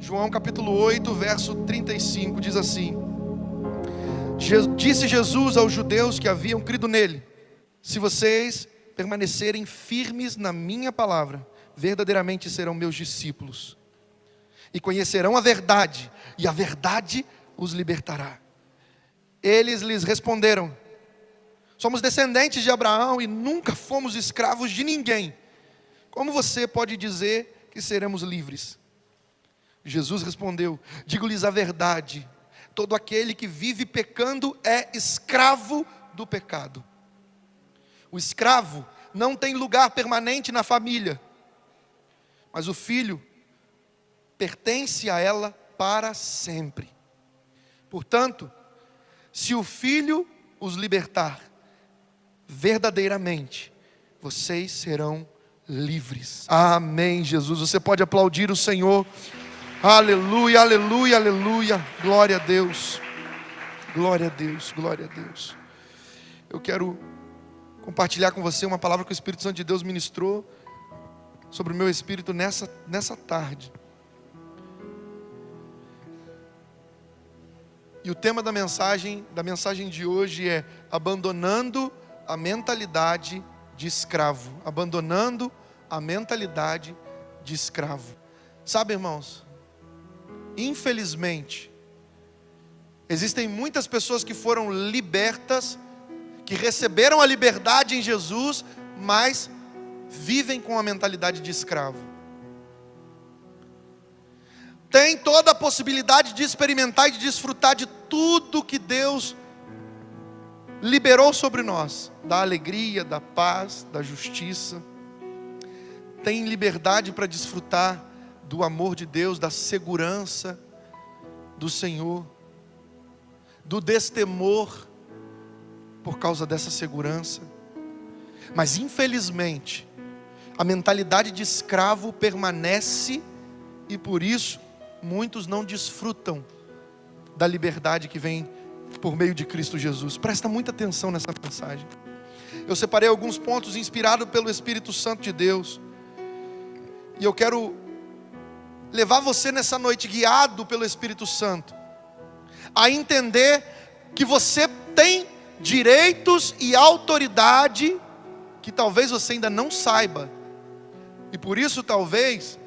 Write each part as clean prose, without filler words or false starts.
João capítulo 8, verso 35, diz assim: Disse Jesus aos judeus que haviam crido nele: se vocês permanecerem firmes na minha palavra, verdadeiramente serão meus discípulos, e conhecerão a verdade, e a verdade os libertará. Eles lhes responderam: somos descendentes de Abraão e nunca fomos escravos de ninguém. Como você pode dizer que seremos livres? Jesus respondeu: digo-lhes a verdade, todo aquele que vive pecando é escravo do pecado. O escravo não tem lugar permanente na família, mas o filho pertence a ela para sempre. Portanto, se o filho os libertar, verdadeiramente vocês serão livres. Amém, Jesus. Você pode aplaudir o Senhor. Aleluia, aleluia, aleluia. Glória a Deus. Glória a Deus, glória a Deus. Eu quero compartilhar com você uma palavra que o Espírito Santo de Deus ministrou sobre o meu espírito nessa tarde. E o tema da mensagem de hoje é abandonando a mentalidade de escravo. Abandonando a mentalidade de escravo. Sabe, irmãos, infelizmente, existem muitas pessoas que foram libertas, que receberam a liberdade em Jesus, mas vivem com a mentalidade de escravo. Tem toda a possibilidade de experimentar e de desfrutar de tudo que Deus liberou sobre nós, da alegria, da paz, da justiça. Tem liberdade para desfrutar do amor de Deus, da segurança do Senhor, do destemor por causa dessa segurança. Mas infelizmente, a mentalidade de escravo permanece, e por isso muitos não desfrutam da liberdade que vem por meio de Cristo Jesus. Presta muita atenção nessa mensagem. Eu separei alguns pontos inspirados pelo Espírito Santo de Deus, e eu quero levar você nessa noite, guiado pelo Espírito Santo, a entender que você tem direitos e autoridade que talvez você ainda não saiba, e por isso talvez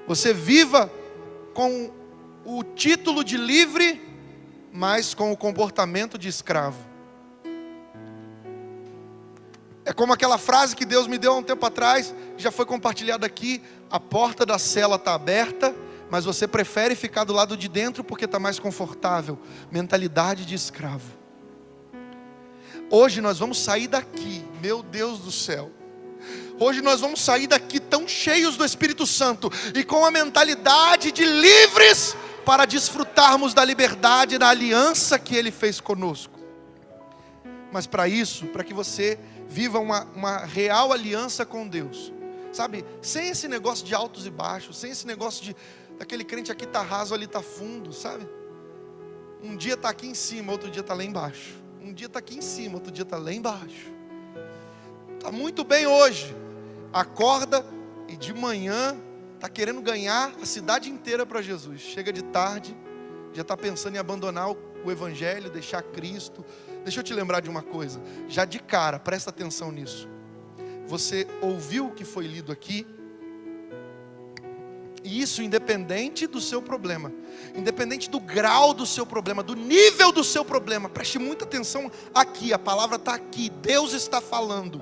você viva com o título de livre, mas com o comportamento de escravo. É como aquela frase que Deus me deu há um tempo atrás, já foi compartilhada aqui: a porta da cela está aberta, mas você prefere ficar do lado de dentro porque está mais confortável. Mentalidade de escravo. Hoje nós vamos sair daqui, meu Deus do céu, hoje nós vamos sair daqui tão cheios do Espírito Santo e com a mentalidade de livres, para desfrutarmos da liberdade, da aliança que Ele fez conosco. Mas para isso, para que você viva uma real aliança com Deus, sabe, sem esse negócio de altos e baixos, sem esse negócio daquele crente aqui está raso, ali está fundo, sabe? Um dia está aqui em cima, outro dia está lá embaixo. Um dia está aqui em cima, outro dia está lá embaixo. Está muito bem hoje, acorda e de manhã está querendo ganhar a cidade inteira para Jesus. Chega de tarde, já está pensando em abandonar o Evangelho, deixar Cristo. Deixa eu te lembrar de uma coisa, já de cara, presta atenção nisso. Você ouviu o que foi lido aqui? E isso independente do seu problema, independente do grau do seu problema, do nível do seu problema. Preste muita atenção aqui, a palavra está aqui, Deus está falando.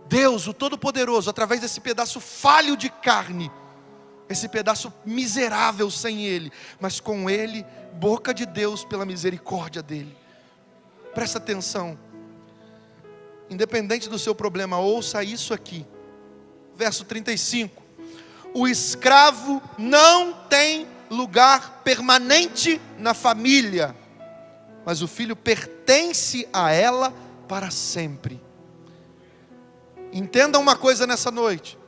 Deus, o Todo-Poderoso, através desse pedaço falho de carne, esse pedaço miserável sem Ele, mas com Ele, boca de Deus pela misericórdia dEle. Presta atenção, independente do seu problema, ouça isso aqui, verso 35, o escravo não tem lugar permanente na família, mas o filho pertence a ela para sempre. Entenda uma coisa nessa noite,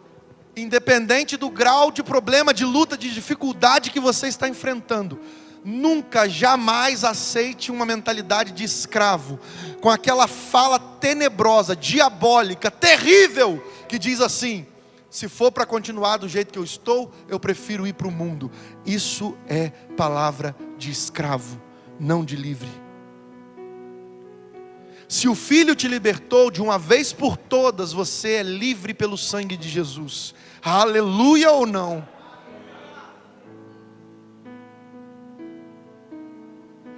independente do grau de problema, de luta, de dificuldade que você está enfrentando, nunca, jamais aceite uma mentalidade de escravo, com aquela fala tenebrosa, diabólica, terrível, que diz assim: Se for para continuar do jeito que eu estou, eu prefiro ir para o mundo. Isso é palavra de escravo, não de livre. Se o Filho te libertou de uma vez por todas, você é livre pelo sangue de Jesus. Aleluia ou não?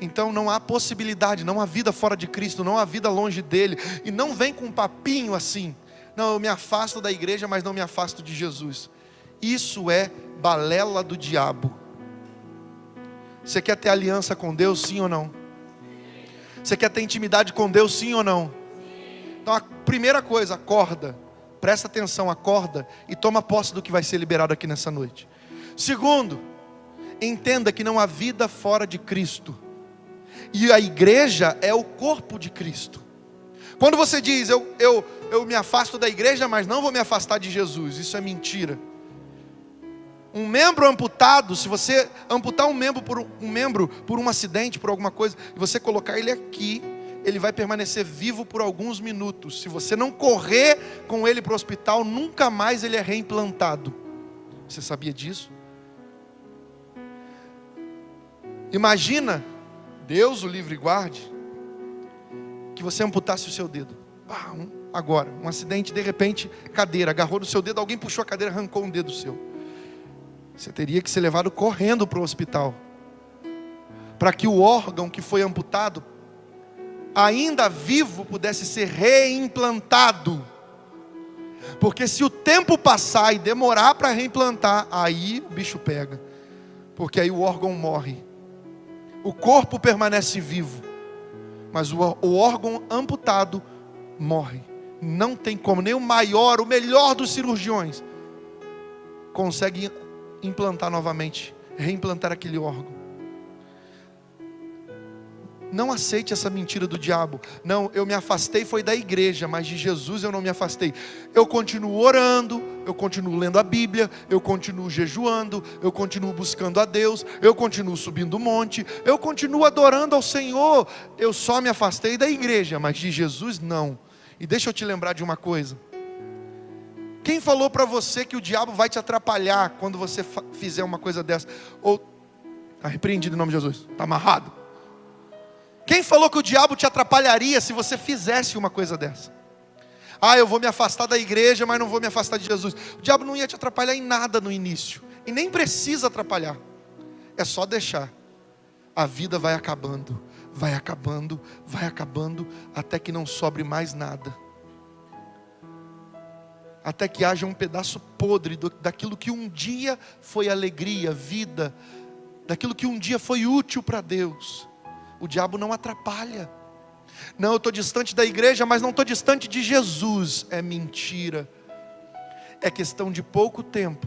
Então não há possibilidade, não há vida fora de Cristo, não há vida longe dele. E não vem com um papinho assim: não, eu me afasto da igreja, mas não me afasto de Jesus. Isso é balela do diabo. Você quer ter aliança com Deus, sim ou não? Você quer ter intimidade com Deus, sim ou não? Então a primeira coisa, acorda. Presta atenção, acorda e toma posse do que vai ser liberado aqui nessa noite. Segundo, entenda que não há vida fora de Cristo. E a igreja é o corpo de Cristo. Quando você diz, eu me afasto da igreja, mas não vou me afastar de Jesus, isso é mentira. Um membro amputado, se você amputar um membro por um acidente, por alguma coisa, e você colocar ele aqui, ele vai permanecer vivo por alguns minutos. Se você não correr com ele para o hospital, nunca mais ele é reimplantado. Você sabia disso? Imagina, Deus o livre e guarde, que você amputasse o seu dedo. Agora, um acidente, de repente, cadeira, agarrou no seu dedo, alguém puxou a cadeira, arrancou um dedo seu. Você teria que ser levado correndo para o hospital, para que o órgão que foi amputado, ainda vivo, pudesse ser reimplantado. Porque se o tempo passar e demorar para reimplantar, aí o bicho pega. Porque aí o órgão morre. O corpo permanece vivo, mas o órgão amputado morre. Não tem como, nem o maior, o melhor dos cirurgiões consegue implantar novamente, reimplantar aquele órgão. Não aceite essa mentira do diabo. Não, eu me afastei foi da igreja, mas de Jesus eu não me afastei. Eu continuo orando, eu continuo lendo a Bíblia, eu continuo jejuando, eu continuo buscando a Deus, eu continuo subindo o monte, eu continuo adorando ao Senhor. Eu só me afastei da igreja, mas de Jesus não. E deixa eu te lembrar de uma coisa. Quem falou para você que o diabo vai te atrapalhar quando você fizer uma coisa dessa? Ou está repreendido em nome de Jesus, está amarrado. Quem falou que o diabo te atrapalharia se você fizesse uma coisa dessa? Eu vou me afastar da igreja, mas não vou me afastar de Jesus. O diabo não ia te atrapalhar em nada no início. E nem precisa atrapalhar. É só deixar. A vida vai acabando, vai acabando, vai acabando, até que não sobre mais nada. Até que haja um pedaço podre daquilo que um dia foi alegria, vida, daquilo que um dia foi útil para Deus. O diabo não atrapalha. Não, eu estou distante da igreja, mas não estou distante de Jesus. É mentira. É questão de pouco tempo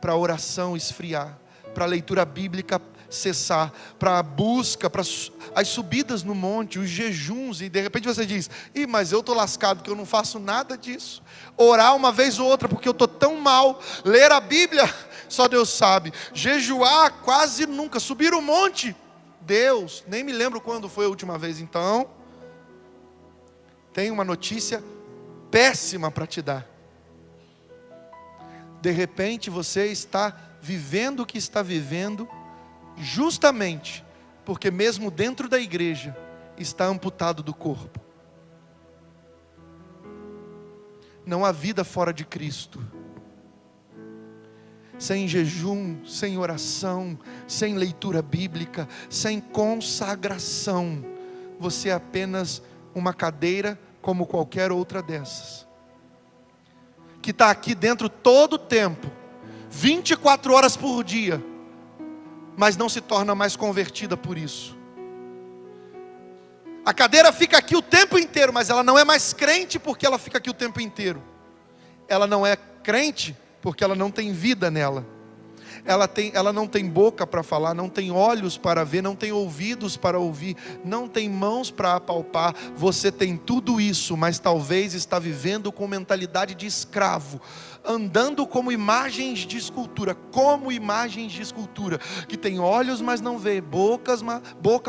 para a oração esfriar, para a leitura bíblica cessar, para a busca, para as subidas no monte, os jejuns. E de repente você diz: mas eu estou lascado, que eu não faço nada disso. Orar uma vez ou outra, porque eu estou tão mal. Ler a Bíblia, só Deus sabe. Jejuar, quase nunca. Subir o monte, Deus, nem me lembro quando foi a última vez. Então, tem uma notícia péssima para te dar. De repente você está vivendo o que está vivendo, justamente porque mesmo dentro da igreja está amputado do corpo. Não há vida fora de Cristo. Sem jejum, sem oração, sem leitura bíblica, sem consagração, você é apenas uma cadeira como qualquer outra dessas, que está aqui dentro todo o tempo, 24 horas por dia, mas não se torna mais convertida por isso. A cadeira fica aqui o tempo inteiro, mas ela não é mais crente porque ela fica aqui o tempo inteiro. Ela não é crente porque ela não tem vida nela. ela não tem boca para falar, não tem olhos para ver, não tem ouvidos para ouvir, não tem mãos para apalpar. Você tem tudo isso, mas talvez está vivendo com mentalidade de escravo, andando como imagens de escultura, que tem olhos, mas não vê, boca,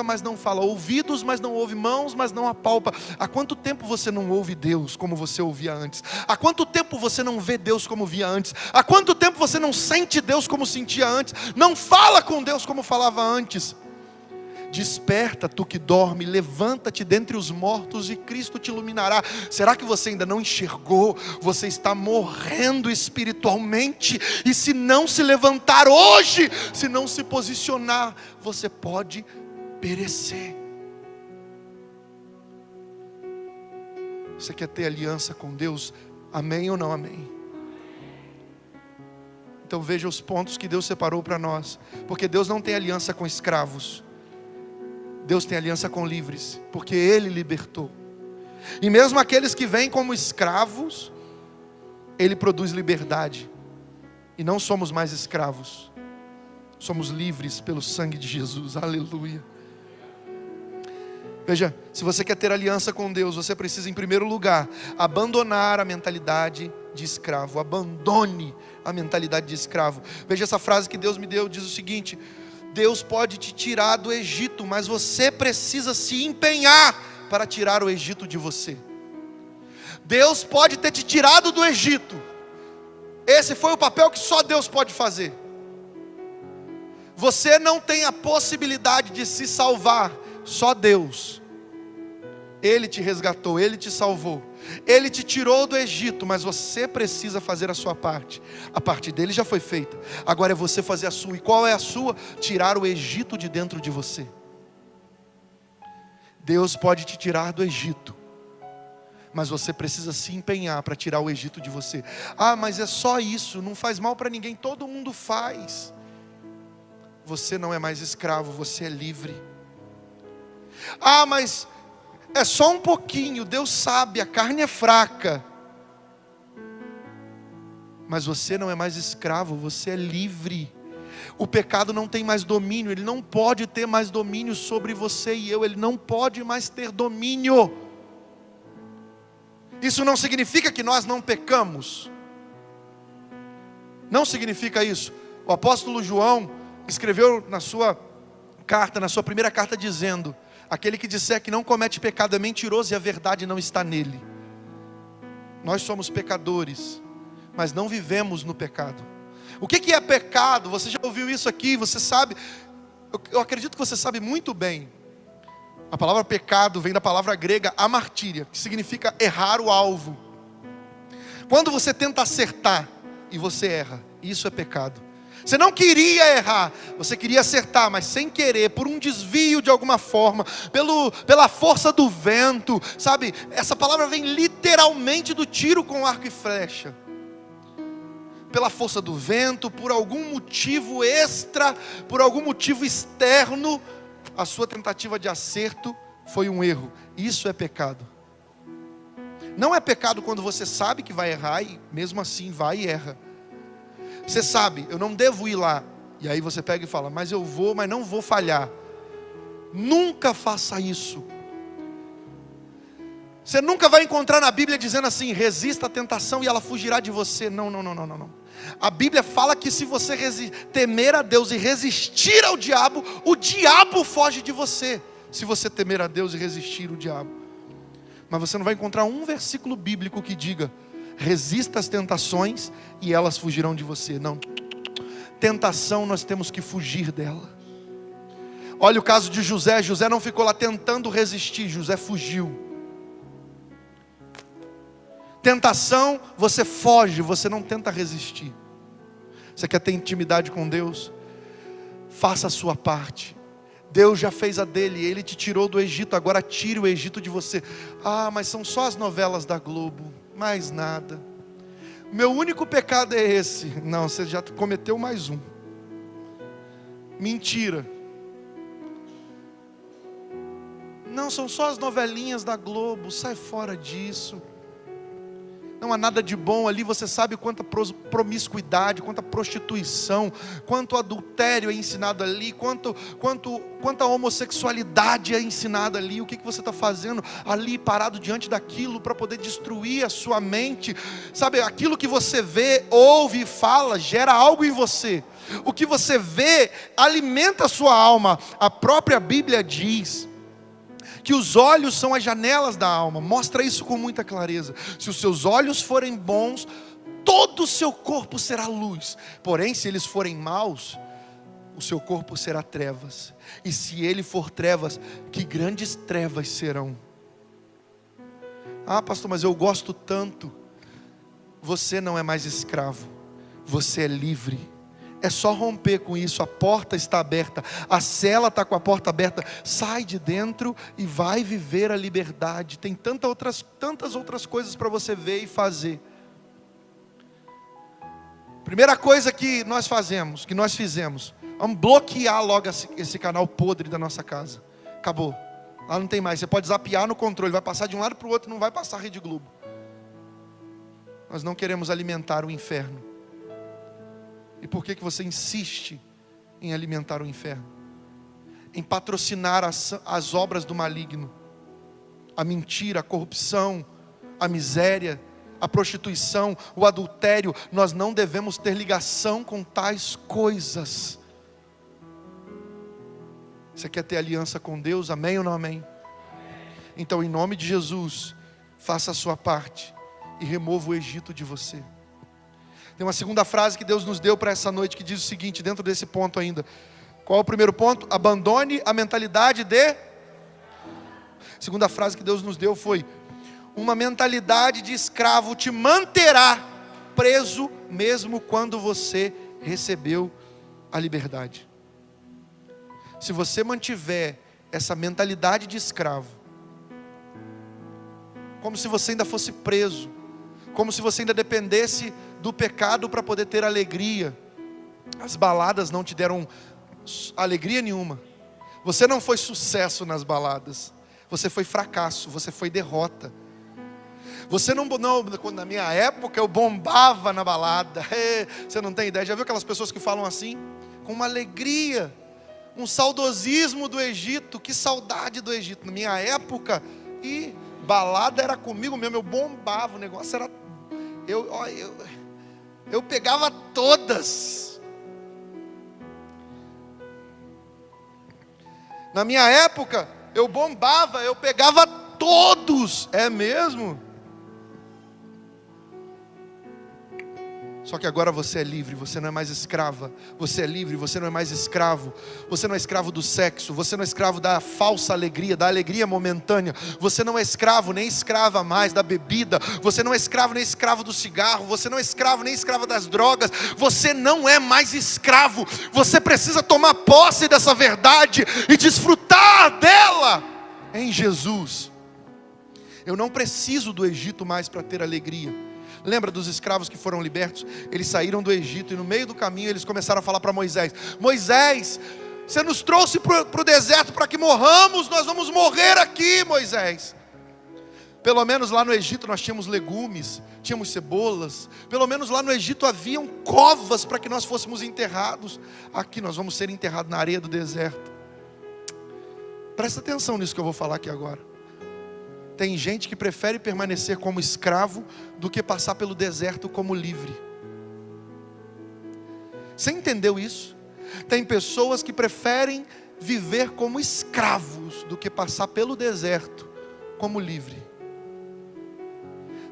mas não fala, ouvidos, mas não ouve, mãos, mas não apalpa. Há quanto tempo você não ouve Deus como você ouvia antes? Há quanto tempo você não vê Deus como via antes? Há quanto tempo você não sente Deus como sentia antes? Não fala com Deus como falava antes? Desperta, tu que dorme, levanta-te dentre os mortos e Cristo te iluminará. Será que você ainda não enxergou? Você está morrendo espiritualmente, e se não se levantar hoje, se não se posicionar, você pode perecer. Você quer ter aliança com Deus? Amém ou não amém? Então veja os pontos que Deus separou para nós, porque Deus não tem aliança com escravos, Deus tem aliança com livres, porque Ele libertou. E mesmo aqueles que vêm como escravos, Ele produz liberdade. E não somos mais escravos, somos livres pelo sangue de Jesus, aleluia. Veja, se você quer ter aliança com Deus, você precisa, em primeiro lugar, abandonar a mentalidade de escravo. Abandone a mentalidade de escravo. Veja essa frase que Deus me deu, diz o seguinte: Deus pode te tirar do Egito, mas você precisa se empenhar para tirar o Egito de você. Deus pode ter te tirado do Egito. Esse foi o papel que só Deus pode fazer. Você não tem a possibilidade de se salvar, só Deus. Ele te resgatou, Ele te salvou, Ele te tirou do Egito, mas você precisa fazer a sua parte. A parte dele já foi feita, agora é você fazer a sua. E qual é a sua? Tirar o Egito de dentro de você. Deus pode te tirar do Egito, mas você precisa se empenhar para tirar o Egito de você. Ah, mas é só isso, não faz mal para ninguém, todo mundo faz. Você não é mais escravo, você é livre. Ah, mas é só um pouquinho, Deus sabe, a carne é fraca. Mas você não é mais escravo, você é livre. O pecado não tem mais domínio, ele não pode ter mais domínio sobre você e eu, ele não pode mais ter domínio. Isso não significa que nós não pecamos, não significa isso. O apóstolo João escreveu na sua carta, na sua primeira carta, dizendo: aquele que disser que não comete pecado é mentiroso e a verdade não está nele. Nós somos pecadores, mas não vivemos no pecado. O que é pecado? Você já ouviu isso aqui, você sabe. Eu acredito que você sabe muito bem. A palavra pecado vem da palavra grega amartíria, que significa errar o alvo. Quando você tenta acertar e você erra, isso é pecado. Você não queria errar, você queria acertar, mas sem querer, por um desvio de alguma forma, pela força do vento, sabe? Essa palavra vem literalmente do tiro com arco e flecha. Pela força do vento, por algum motivo extra, por algum motivo externo, a sua tentativa de acerto foi um erro. Isso é pecado. Não é pecado quando você sabe que vai errar e mesmo assim vai e erra. Você sabe, eu não devo ir lá. E aí você pega e fala: mas eu vou, mas não vou falhar. Nunca faça isso. Você nunca vai encontrar na Bíblia dizendo assim: resista à tentação e ela fugirá de você. Não. A Bíblia fala que se você temer a Deus e resistir ao diabo, o diabo foge de você. Se você temer a Deus e resistir ao diabo. Mas você não vai encontrar um versículo bíblico que diga: resista às tentações e elas fugirão de você. Não. Tentação, nós temos que fugir dela. Olha o caso de José. José não ficou lá tentando resistir, José fugiu. Tentação, você foge, você não tenta resistir. Você quer ter intimidade com Deus? Faça a sua parte. Deus já fez a dele, Ele te tirou do Egito, agora tire o Egito de você. Ah, mas são só as novelas da Globo, mais nada. Meu único pecado é esse. Não, você já cometeu mais um. Mentira. Não, são só as novelinhas da Globo, sai fora disso. não há nada de bom ali. Você sabe quanta promiscuidade, quanta prostituição, quanto adultério é ensinado ali, quanta homossexualidade é ensinada ali. O que você está fazendo ali parado diante daquilo para poder destruir a sua mente? Sabe, aquilo que você vê, ouve e fala gera algo em você. O que você vê alimenta a sua alma. A própria Bíblia diz que os olhos são as janelas da alma. Mostra isso com muita clareza. Se os seus olhos forem bons, todo o seu corpo será luz. Porém, se eles forem maus, o seu corpo será trevas. E se ele for trevas, que grandes trevas serão. Ah, pastor, mas eu gosto tanto. Você não é mais escravo, você é livre. É só romper com isso. A porta está aberta, a cela está com a porta aberta. Sai de dentro e vai viver a liberdade. Tem tantas outras coisas para você ver e fazer. Primeira coisa que nós fizemos, vamos bloquear logo esse canal podre da nossa casa. Acabou, lá não tem mais. Você pode zapear no controle, vai passar de um lado para o outro, não vai passar a Rede Globo. Nós não queremos alimentar o inferno. E por que você insiste em alimentar o inferno? Em patrocinar as obras do maligno, a mentira, a corrupção, a miséria, a prostituição, o adultério. Nós não devemos ter ligação com tais coisas. Você quer ter aliança com Deus? Amém ou não amém? Então, em nome de Jesus, faça a sua parte e remova o Egito de você. Tem uma segunda frase que Deus nos deu para essa noite, que diz o seguinte, dentro desse ponto ainda. Qual é o primeiro ponto? Abandone a mentalidade de... A segunda frase que Deus nos deu foi: uma mentalidade de escravo te manterá preso, mesmo quando você recebeu a liberdade. Se você mantiver essa mentalidade de escravo, como se você ainda fosse preso, como se você ainda dependesse do pecado para poder ter alegria. As baladas não te deram alegria nenhuma. Você não foi sucesso nas baladas. Você foi fracasso, você foi derrota. Você não, quando na minha época eu bombava na balada. Você não tem ideia, já viu aquelas pessoas que falam assim? Com uma alegria, um saudosismo do Egito. Que saudade do Egito. Na minha época, e balada era comigo mesmo, eu bombava, o negócio era... Eu pegava todas. Na minha época, eu bombava, eu pegava todos. É mesmo? Só que agora você é livre, você não é mais escrava. Você é livre, você não é mais escravo. Você não é escravo do sexo, você não é escravo da falsa alegria, da alegria momentânea. Você não é escravo nem escrava mais da bebida. Você não é escravo nem escravo do cigarro. Você não é escravo nem escrava das drogas. Você não é mais escravo. Você precisa tomar posse dessa verdade e desfrutar dela em Jesus. Eu não preciso do Egito mais para ter alegria. Lembra dos escravos que foram libertos? Eles saíram do Egito e no meio do caminho eles começaram a falar para Moisés: Moisés, você nos trouxe para o deserto para que morramos, nós vamos morrer aqui, Moisés. Pelo menos lá no Egito nós tínhamos legumes, tínhamos cebolas. Pelo menos lá no Egito haviam covas para que nós fôssemos enterrados. Aqui nós vamos ser enterrados na areia do deserto. Presta atenção nisso que eu vou falar aqui agora. Tem gente que prefere permanecer como escravo do que passar pelo deserto como livre. Você entendeu isso? Tem pessoas que preferem viver como escravos do que passar pelo deserto como livre.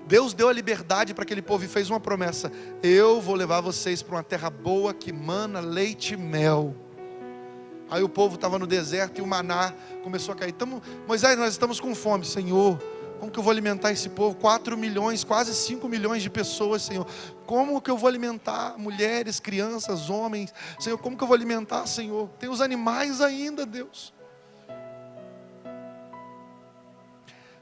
Deus deu a liberdade para aquele povo e fez uma promessa: eu vou levar vocês para uma terra boa que mana leite e mel. Aí o povo estava no deserto e o maná começou a cair. Moisés, nós estamos com fome. Senhor, como que eu vou alimentar esse povo? 4 milhões, quase 5 milhões de pessoas, Senhor. Como que eu vou alimentar mulheres, crianças, homens? Senhor, como que eu vou alimentar, Senhor? Tem os animais ainda, Deus.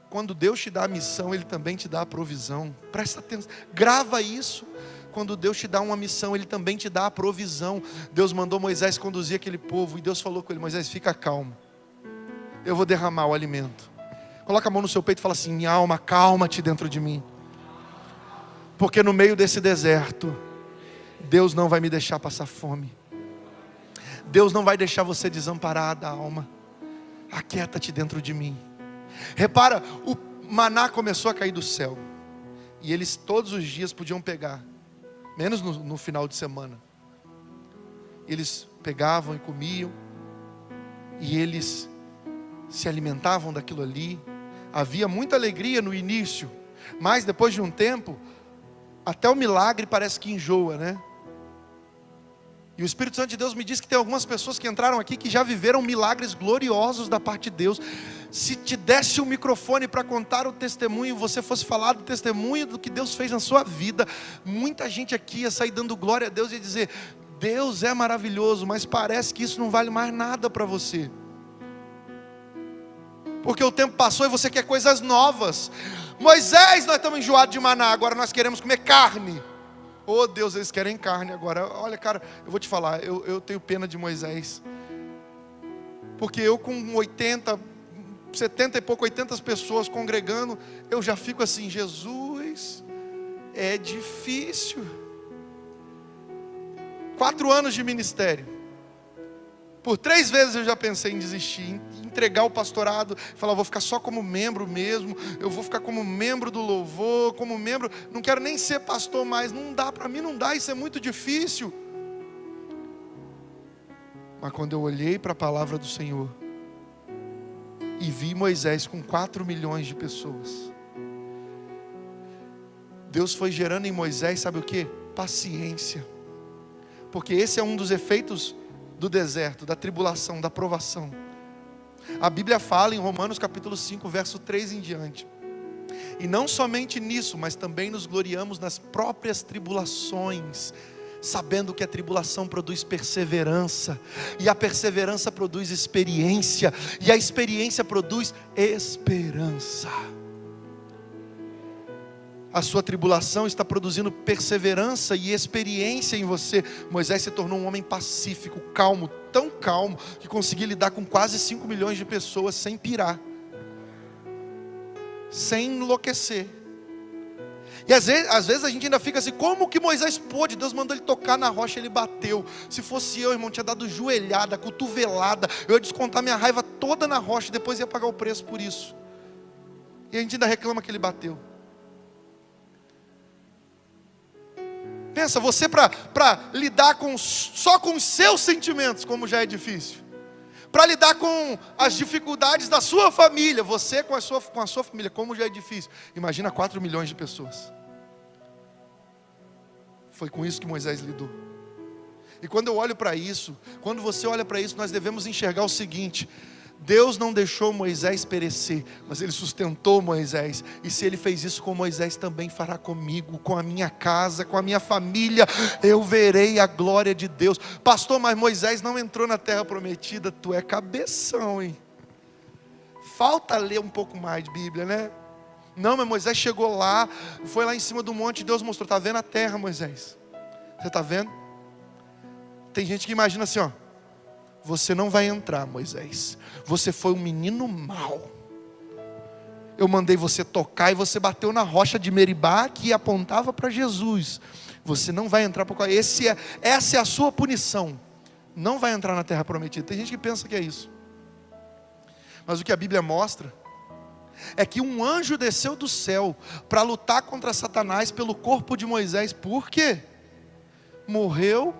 Quando Deus te dá a missão, Ele também te dá a provisão. Presta atenção, grava isso. Quando Deus te dá uma missão, Ele também te dá a provisão. Deus mandou Moisés conduzir aquele povo, e Deus falou com ele: Moisés, fica calmo, eu vou derramar o alimento. Coloca a mão no seu peito e fala assim: minha alma, calma-te dentro de mim. Porque no meio desse deserto, Deus não vai me deixar passar fome. Deus não vai deixar você desamparada, alma. Aquieta-te dentro de mim. Repara, o maná começou a cair do céu. E eles todos os dias podiam pegar. Menos no final de semana. Eles pegavam e comiam. E eles se alimentavam daquilo ali. Havia muita alegria no início. Mas depois de um tempo, até o milagre parece que enjoa, né? E o Espírito Santo de Deus me diz que tem algumas pessoas que entraram aqui que já viveram milagres gloriosos da parte de Deus. Se te desse um microfone para contar o testemunho, você fosse falar do testemunho do que Deus fez na sua vida, muita gente aqui ia sair dando glória a Deus e ia dizer: Deus é maravilhoso, mas parece que isso não vale mais nada para você. Porque o tempo passou e você quer coisas novas. Moisés, nós estamos enjoados de maná, agora nós queremos comer carne. Oh Deus, eles querem carne agora. Olha, cara, eu vou te falar, eu tenho pena de Moisés. Porque eu com 80, 70 e pouco, 80 pessoas congregando, eu já fico assim: Jesus, é difícil. 4 anos de ministério. Por 3 vezes eu já pensei em desistir, em entregar o pastorado, falar: vou ficar só como membro mesmo, eu vou ficar como membro do louvor, como membro, não quero nem ser pastor mais, não dá, para mim não dá, isso é muito difícil. Mas quando eu olhei para a palavra do Senhor, e vi Moisés com 4 milhões de pessoas, Deus foi gerando em Moisés, sabe o que? Paciência. Porque esse é um dos efeitos do deserto, da tribulação, da provação. A Bíblia fala em Romanos capítulo 5, verso 3 em diante: e não somente nisso, mas também nos gloriamos nas próprias tribulações, sabendo que a tribulação produz perseverança, e a perseverança produz experiência, e a experiência produz esperança. A sua tribulação está produzindo perseverança e experiência em você. Moisés se tornou um homem pacífico, calmo, tão calmo, que conseguia lidar com quase 5 milhões de pessoas sem pirar, sem enlouquecer. E às vezes a gente ainda fica assim: como que Moisés pôde? Deus mandou ele tocar na rocha, ele bateu. Se fosse eu, irmão, tinha dado joelhada, cotovelada, eu ia descontar minha raiva toda na rocha, e depois ia pagar o preço por isso. E a gente ainda reclama que ele bateu. Pensa, você para lidar só com os seus sentimentos, como já é difícil. Para lidar com as dificuldades da sua família, você com a sua família, como já é difícil. Imagina 4 milhões de pessoas. Foi com isso que Moisés lidou. E quando eu olho para isso, quando você olha para isso, nós devemos enxergar o seguinte: Deus não deixou Moisés perecer, mas Ele sustentou Moisés. E se Ele fez isso com Moisés, também fará comigo, com a minha casa, com a minha família. Eu verei a glória de Deus. Pastor, mas Moisés não entrou na terra prometida. Tu é cabeção, hein? Falta ler um pouco mais de Bíblia, né? Não, mas Moisés chegou lá, foi lá em cima do monte, Deus mostrou: está vendo a terra, Moisés? Você está vendo? Tem gente que imagina assim, ó: você não vai entrar, Moisés. Você foi um menino mau. Eu mandei você tocar e você bateu na rocha de Meribá, que apontava para Jesus. Você não vai entrar por causa. Essa é a sua punição. Não vai entrar na terra prometida. Tem gente que pensa que é isso. Mas o que a Bíblia mostra é que um anjo desceu do céu para lutar contra Satanás pelo corpo de Moisés. Por quê? Morreu.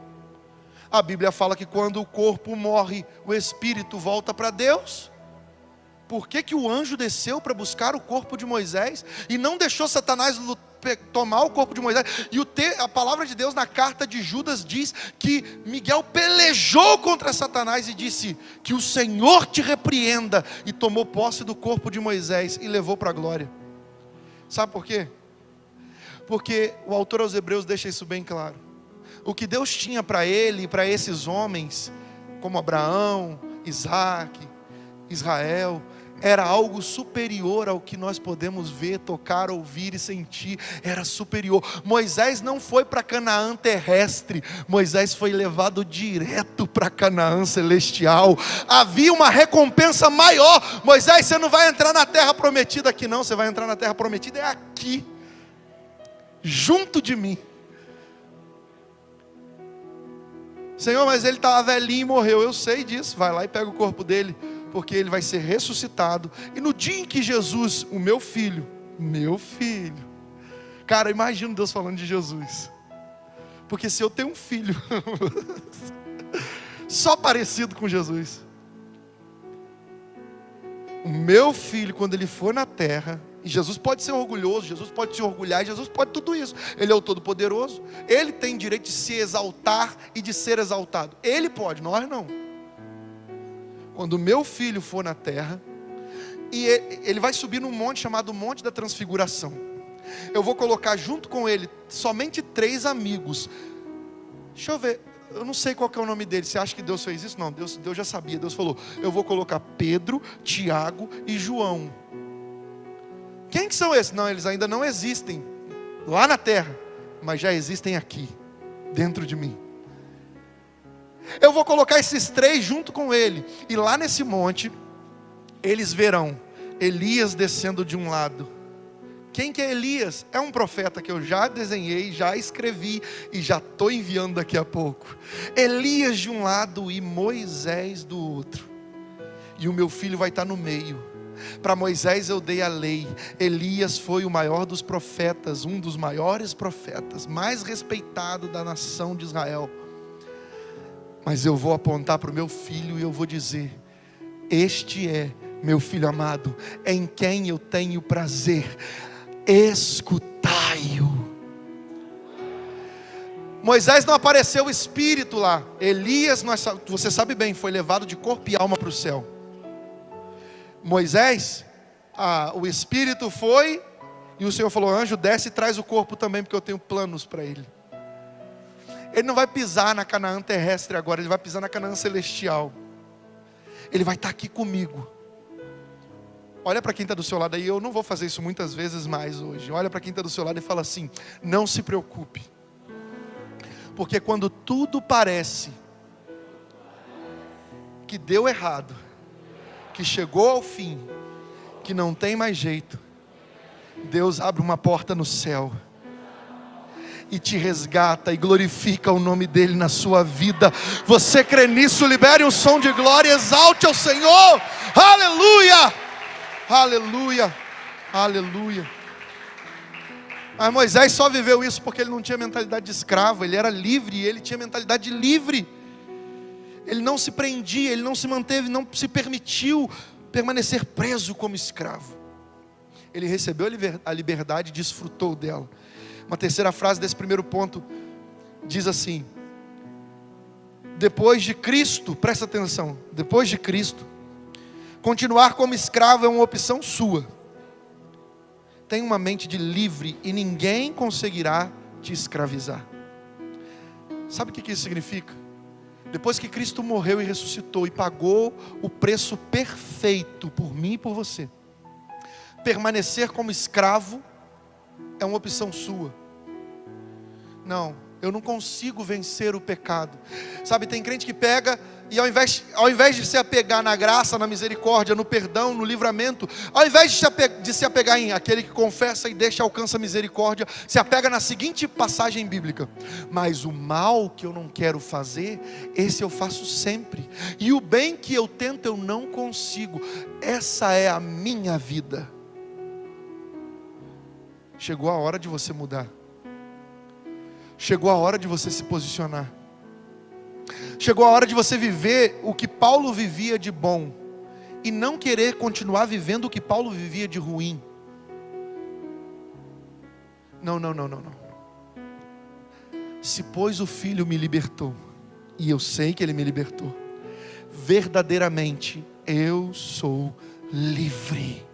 A Bíblia fala que quando o corpo morre, o espírito volta para Deus. Por que o anjo desceu para buscar o corpo de Moisés e não deixou Satanás tomar o corpo de Moisés? E a palavra de Deus na carta de Judas diz que Miguel pelejou contra Satanás e disse: que o Senhor te repreenda, e tomou posse do corpo de Moisés e levou para a glória. Sabe por quê? Porque o autor aos Hebreus deixa isso bem claro. O que Deus tinha para ele e para esses homens, como Abraão, Isaac, Israel, era algo superior ao que nós podemos ver, tocar, ouvir e sentir. Era superior. Moisés não foi para Canaã terrestre, Moisés foi levado direto para Canaã celestial. Havia uma recompensa maior. Moisés, você não vai entrar na terra prometida aqui não, você vai entrar na terra prometida é aqui. junto de mim. Senhor, mas ele estava velhinho e morreu. Eu sei disso. Vai lá e pega o corpo dele, porque ele vai ser ressuscitado. E no dia em que Jesus, o meu filho, cara, eu imagino Deus falando de Jesus. Porque se eu tenho um filho só parecido com Jesus, o meu filho, quando ele for na terra, e Jesus pode ser orgulhoso, Jesus pode se orgulhar, Jesus pode tudo isso. Ele é o Todo-Poderoso, Ele tem direito de se exaltar e de ser exaltado. Ele pode, nós não. Quando o meu filho for na terra, e ele vai subir num monte chamado Monte da Transfiguração. Eu vou colocar junto com ele somente 3 amigos. Deixa eu ver, eu não sei qual que é o nome dele. Você acha que Deus fez isso? Não, Deus já sabia. Deus falou, eu vou colocar Pedro, Tiago e João. Quem que são esses? Não, eles ainda não existem lá na terra, mas já existem aqui, dentro de mim. Eu vou colocar esses 3 junto com ele, e lá nesse monte, eles verão Elias descendo de um lado. Quem que é Elias? É um profeta que eu já desenhei, já escrevi, e já estou enviando daqui a pouco. Elias de um lado e Moisés do outro. E o meu filho vai estar no meio. Para Moisés eu dei a lei. Elias foi o maior dos profetas, um dos maiores profetas, mais respeitado da nação de Israel. Mas eu vou apontar para o meu filho e eu vou dizer: este é meu filho amado, em quem eu tenho prazer, escutai-o. Moisés não apareceu o espírito lá. Elias, você sabe bem, foi levado de corpo e alma para o céu. Moisés, o Espírito foi, e o Senhor falou, anjo, desce e traz o corpo também, porque eu tenho planos para ele. Ele não vai pisar na Canaã terrestre agora, ele vai pisar na Canaã celestial. Ele vai estar aqui comigo. Olha para quem está do seu lado aí, eu não vou fazer isso muitas vezes mais hoje. Olha para quem está do seu lado e fala assim, não se preocupe. Porque quando tudo parece que deu errado, que chegou ao fim, que não tem mais jeito, Deus abre uma porta no céu e te resgata e glorifica o nome dele na sua vida. Você crê nisso? Libere um som de glória, exalte ao Senhor. Aleluia, aleluia, aleluia. Mas Moisés só viveu isso porque ele não tinha mentalidade de escravo, ele era livre e ele tinha mentalidade de livre. Ele não se prendia, ele não se manteve, não se permitiu permanecer preso como escravo. Ele recebeu a liberdade e desfrutou dela. Uma terceira frase desse primeiro ponto diz assim: depois de Cristo, presta atenção, depois de Cristo, continuar como escravo é uma opção sua. Tenha uma mente de livre e ninguém conseguirá te escravizar. Sabe o que isso significa? Depois que Cristo morreu e ressuscitou e pagou o preço perfeito por mim e por você, permanecer como escravo é uma opção sua. Não, eu não consigo vencer o pecado. Sabe, tem crente que pega e ao invés de se apegar na graça, na misericórdia, no perdão, no livramento, ao invés de se apegar em aquele que confessa e deixa alcança a misericórdia, se apega na seguinte passagem bíblica: mas o mal que eu não quero fazer, esse eu faço sempre, e o bem que eu tento eu não consigo. Essa é a minha vida. Chegou a hora de você mudar. Chegou a hora de você se posicionar. Chegou a hora de você viver o que Paulo vivia de bom e não querer continuar vivendo o que Paulo vivia de ruim. Não. Se pois o Filho me libertou, e eu sei que Ele me libertou, verdadeiramente eu sou livre.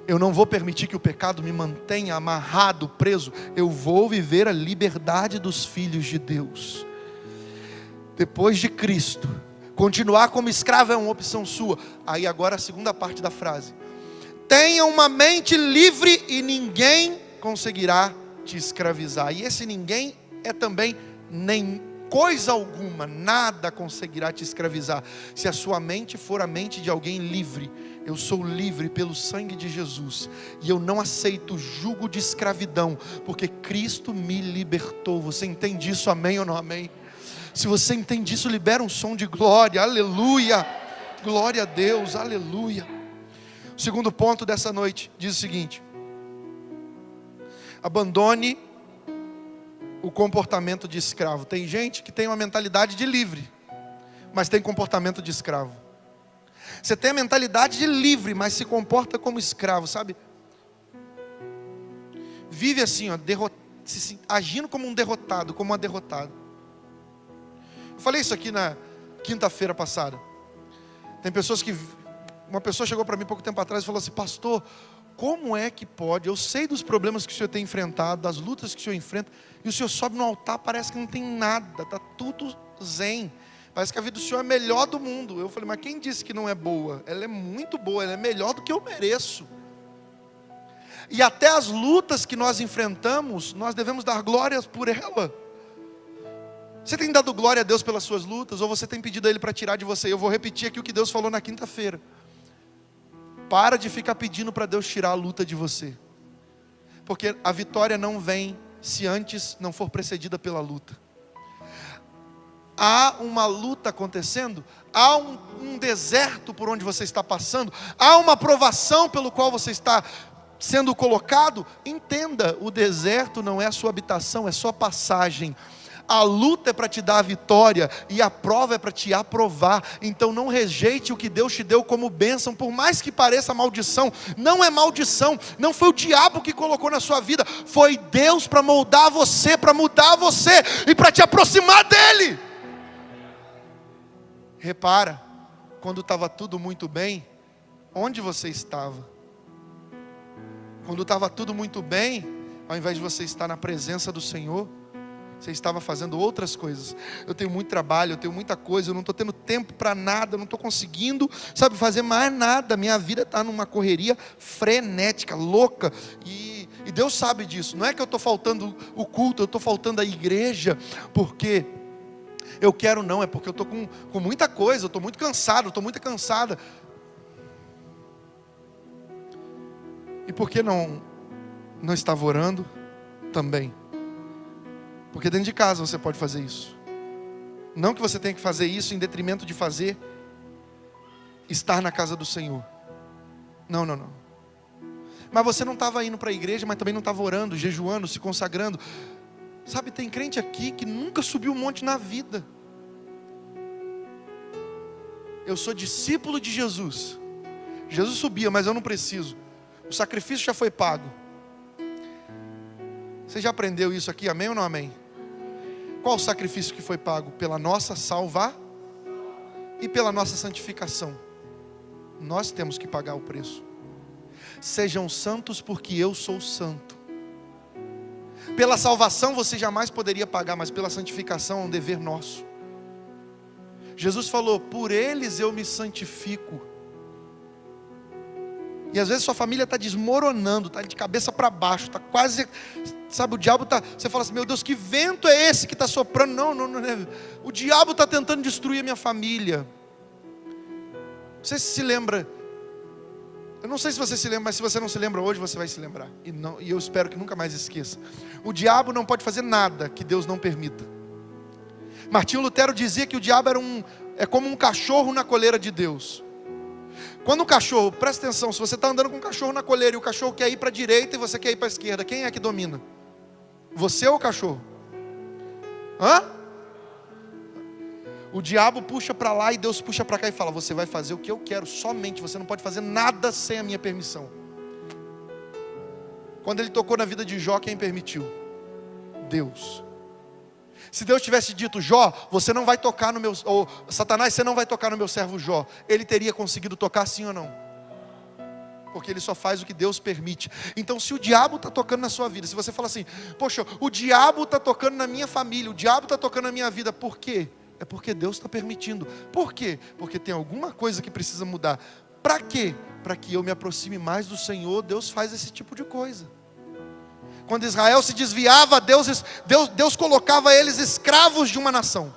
Eu não vou permitir que o pecado me mantenha amarrado, preso. Eu vou viver a liberdade dos filhos de Deus. Depois de Cristo, continuar como escravo é uma opção sua. Aí agora a segunda parte da frase: tenha uma mente livre e ninguém conseguirá te escravizar. E esse ninguém é também nem coisa alguma, nada conseguirá te escravizar, se a sua mente for a mente de alguém livre. Eu sou livre pelo sangue de Jesus, e eu não aceito jugo de escravidão, porque Cristo me libertou. Você entende isso, amém ou não amém? Se você entende isso, libera um som de glória, aleluia, glória a Deus, aleluia. O segundo ponto dessa noite diz o seguinte: abandone o comportamento de escravo. Tem gente que tem uma mentalidade de livre, mas tem comportamento de escravo. Você tem a mentalidade de livre, mas se comporta como escravo, sabe? Vive assim, ó, agindo como um derrotado, como uma derrotada. Eu falei isso aqui na quinta-feira passada. Tem pessoas que... Uma pessoa chegou para mim pouco tempo atrás e falou assim: pastor, como é que pode? Eu sei dos problemas que o senhor tem enfrentado, das lutas que o senhor enfrenta, e o senhor sobe no altar, parece que não tem nada, está tudo zen. Parece que a vida do senhor é melhor do mundo. Eu falei: mas quem disse que não é boa? Ela é muito boa, ela é melhor do que eu mereço. E até as lutas que nós enfrentamos, nós devemos dar glórias por ela. Você tem dado glória a Deus pelas suas lutas, ou você tem pedido a Ele para tirar de você? Eu vou repetir aqui o que Deus falou na quinta-feira. Para de ficar pedindo para Deus tirar a luta de você, porque a vitória não vem se antes não for precedida pela luta. Há uma luta acontecendo, há um deserto por onde você está passando, há uma provação pelo qual você está sendo colocado. Entenda, o deserto não é a sua habitação, é só passagem. A luta é para te dar a vitória, e a prova é para te aprovar. Então não rejeite o que Deus te deu como bênção, por mais que pareça maldição. Não é maldição, não foi o diabo que colocou na sua vida, foi Deus para moldar você, para mudar você e para te aproximar dEle. Repara, quando estava tudo muito bem, onde você estava? Quando estava tudo muito bem, ao invés de você estar na presença do Senhor, você estava fazendo outras coisas. Eu tenho muito trabalho, eu tenho muita coisa, eu não estou tendo tempo para nada, eu não estou conseguindo, fazer mais nada. Minha vida está numa correria frenética, louca, e Deus sabe disso. Não é que eu estou faltando o culto, eu estou faltando a igreja, porque eu quero, não, é porque eu estou com muita coisa, eu estou muito cansado, eu estou muito cansada. E por que não estava orando também? Porque dentro de casa você pode fazer isso. Não que você tenha que fazer isso em detrimento de estar na casa do Senhor. Não. Mas você não estava indo para a igreja, mas também não estava orando, jejuando, se consagrando. Sabe, tem crente aqui que nunca subiu um monte na vida. Eu sou discípulo de Jesus. Jesus subia, mas eu não preciso. O sacrifício já foi pago. Você já aprendeu isso aqui, amém ou não amém? Qual o sacrifício que foi pago? Pela nossa salvação e pela nossa santificação. Nós temos que pagar o preço. Sejam santos porque eu sou santo. Pela salvação você jamais poderia pagar, mas pela santificação é um dever nosso. Jesus falou: por eles eu me santifico. E às vezes sua família está desmoronando, está de cabeça para baixo, está quase, o diabo está, você fala assim: meu Deus, que vento é esse que está soprando? Não, o diabo está tentando destruir a minha família. Você se lembra? Eu não sei se você se lembra, mas se você não se lembra hoje, você vai se lembrar. E eu espero que nunca mais esqueça. O diabo não pode fazer nada que Deus não permita. Martinho Lutero dizia que o diabo é como um cachorro na coleira de Deus. Quando o cachorro, presta atenção, se você está andando com um cachorro na coleira e o cachorro quer ir para a direita e você quer ir para a esquerda, quem é que domina? Você ou o cachorro? O diabo puxa para lá e Deus puxa para cá e fala: você vai fazer o que eu quero somente, você não pode fazer nada sem a minha permissão. Quando ele tocou na vida de Jó, quem permitiu? Deus. Se Deus tivesse dito: Jó, você não vai tocar no meu... Ou Satanás, você não vai tocar no meu servo Jó, ele teria conseguido tocar, sim ou não? Porque ele só faz o que Deus permite. Então se o diabo está tocando na sua vida, se você fala assim: poxa, o diabo está tocando na minha família, o diabo está tocando na minha vida, por quê? É porque Deus está permitindo. Por quê? Porque tem alguma coisa que precisa mudar. Para quê? Para que eu me aproxime mais do Senhor. Deus faz esse tipo de coisa. Quando Israel se desviava, Deus colocava eles escravos de uma nação.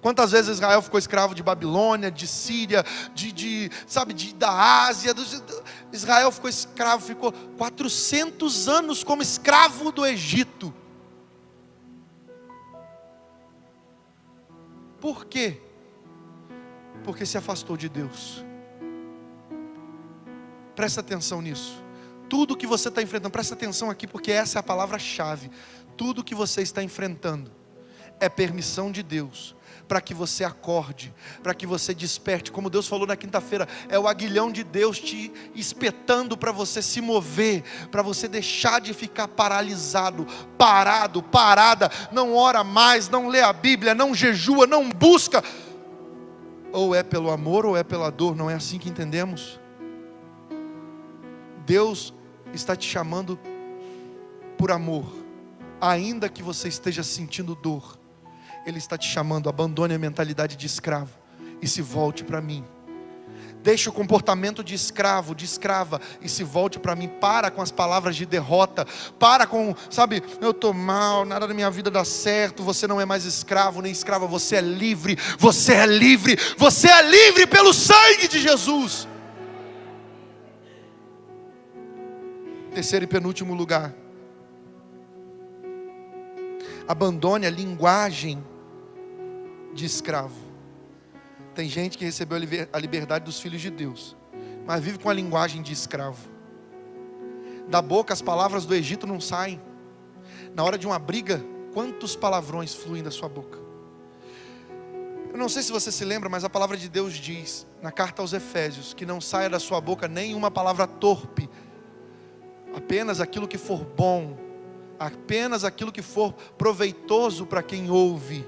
Quantas vezes Israel ficou escravo de Babilônia, de Síria, da Ásia. Israel ficou escravo, ficou 400 anos como escravo do Egito. Por quê? Porque se afastou de Deus. Presta atenção nisso. Tudo que você está enfrentando, presta atenção aqui, porque essa é a palavra-chave. Tudo que você está enfrentando é permissão de Deus, para que você acorde, para que você desperte. Como Deus falou na quinta-feira, é o aguilhão de Deus te espetando para você se mover, para você deixar de ficar paralisado, parado, parada. Não ora mais, não lê a Bíblia, não jejua, não busca. Ou é pelo amor ou é pela dor, não é assim que entendemos? Deus está te chamando por amor, ainda que você esteja sentindo dor. Ele está te chamando, abandone a mentalidade de escravo e se volte para mim. Deixe o comportamento de escravo, de escrava, e se volte para mim. Para com as palavras de derrota. Para com, eu estou mal, nada na minha vida dá certo. Você não é mais escravo nem escrava, você é livre. Você é livre, você é livre pelo sangue de Jesus. Terceiro e penúltimo lugar. Abandone a linguagem de escravo. Tem gente que recebeu a liberdade dos filhos de Deus, mas vive com a linguagem de escravo. Da boca as palavras do Egito não saem. Na hora de uma briga, quantos palavrões fluem da sua boca? Eu não sei se você se lembra, mas a palavra de Deus diz, na carta aos Efésios, que não saia da sua boca nenhuma palavra torpe, apenas aquilo que for bom, apenas aquilo que for proveitoso para quem ouve.